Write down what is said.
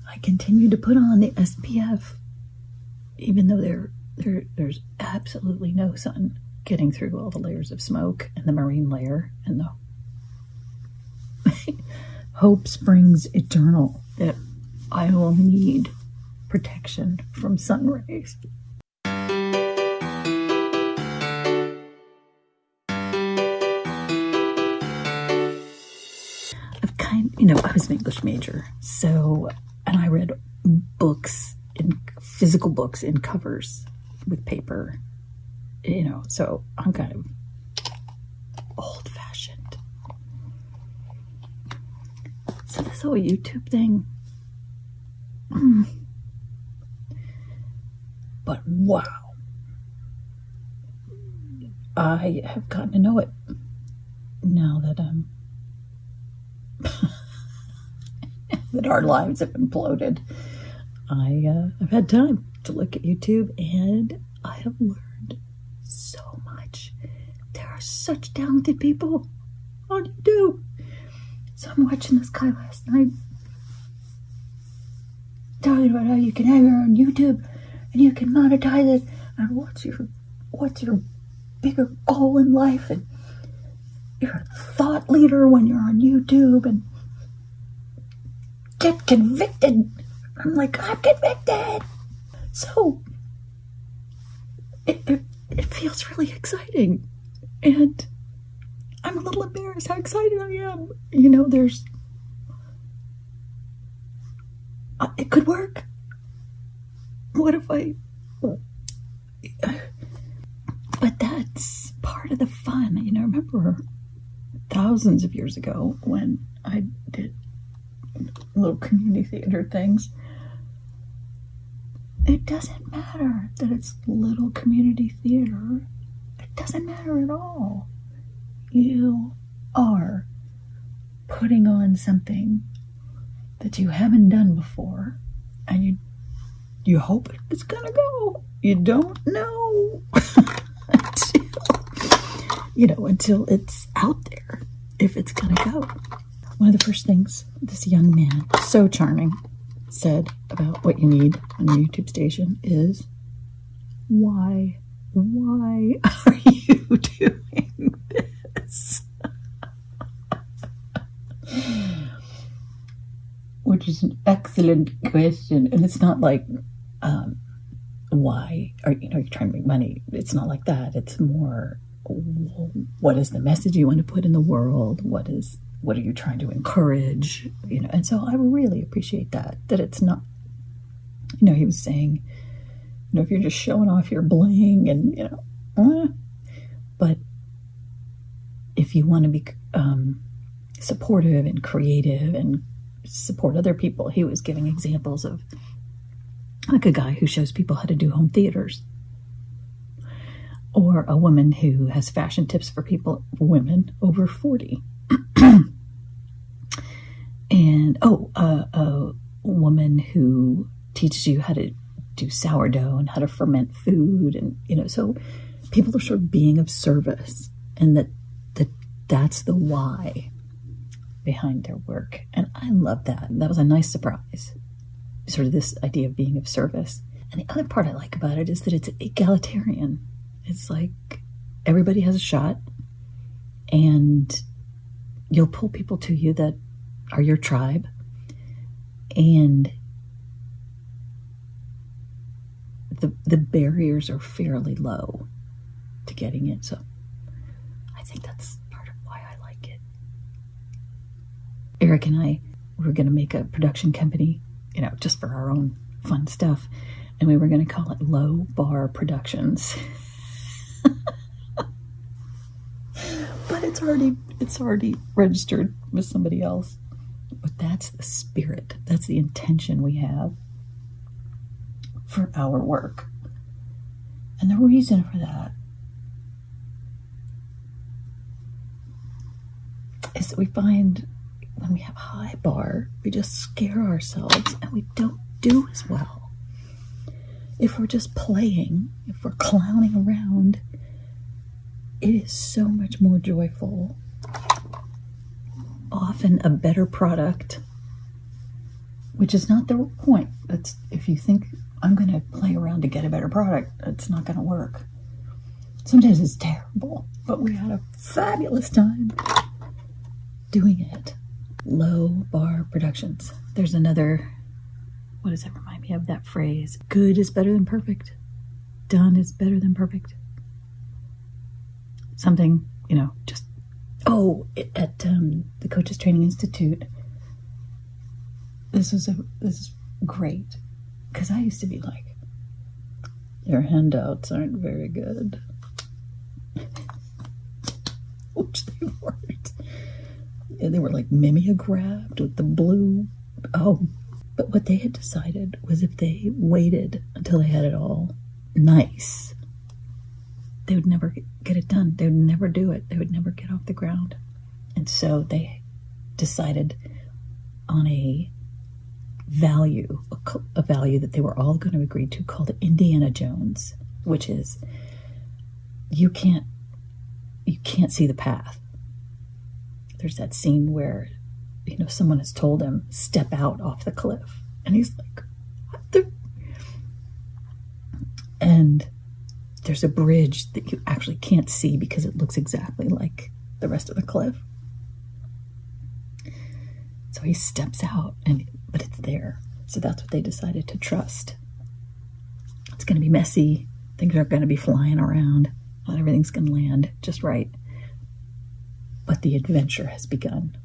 I continue to put on the SPF, even though there's absolutely no sun getting through all the layers of smoke and the marine layer and the hope springs eternal that I will need protection from sun rays. I was an English major, and I read books, physical books in covers with paper, so I'm kind of old-fashioned. So this whole YouTube thing, but wow, I have gotten to know it now that that our lives have imploded. I've had time to look at YouTube, and I have learned so much. There are such talented people on YouTube. So I'm watching this guy last night talking about how you can have your own YouTube and you can monetize it, and what's your bigger goal in life, and you're a thought leader when you're on YouTube, and get convicted. I'm like, I'm convicted. So it feels really exciting, and I'm a little embarrassed how excited I am. It could work. What if but that's part of the fun. Remember thousands of years ago when I did little community theater things. It doesn't matter that it's little community theater. It doesn't matter at all. You are putting on something that you haven't done before, and you hope it's gonna go. You don't know until it's out there if it's gonna go. One of the first things this young man, so charming, said about what you need on your YouTube station is, why are you doing this? Which is an excellent question. And it's not like, why are you're trying to make money? It's not like that. It's more, what is the message you want to put in the world? What are you trying to encourage? And so I really appreciate that it's not, he was saying, if you're just showing off your bling and, but if you want to be supportive and creative and support other people, he was giving examples of like a guy who shows people how to do home theaters, or a woman who has fashion tips for women over 40. And a woman who teaches you how to do sourdough and how to ferment food, and so people are sort of being of service, and that's the why behind their work. And I love that. That was a nice surprise, sort of this idea of being of service. And the other part I like about it is that it's egalitarian. It's like everybody has a shot, and you'll pull people to you that are your tribe, and the barriers are fairly low to getting it. So I think that's part of why I like it. Eric and I were going to make a production company, just for our own fun stuff, and we were going to call it Low Bar Productions. But it's already registered with somebody else. But that's the spirit. That's the intention we have for our work. And the reason for that is that we find when we have high bar, we just scare ourselves and we don't do as well. If we're just playing, if we're clowning around, it is so much more joyful. Often a better product which is not the point. That's, if you think I'm going to play around to get a better product, it's not going to work. Sometimes it's terrible, but we had a fabulous time doing it. Low bar productions. There's another, what does that remind me of, that phrase? Good is better than perfect. Done is better than perfect. Something, just, at the Coaches Training Institute, this is great, because I used to be like, your handouts aren't very good. Which they weren't. They were like mimeographed with the blue. But what they had decided was if they waited until they had it all nice, they would never get it done. They would never do it. They would never get off the ground. And so they decided on a value that they were all going to agree to, called Indiana Jones, which is you can't see the path. There's that scene where, someone has told him, step out off the cliff. And he's like, what? And there's a bridge that you actually can't see because it looks exactly like the rest of the cliff. So he steps out, but it's there. So that's what they decided to trust. It's going to be messy. Things are going to be flying around. Not everything's going to land just right. But the adventure has begun.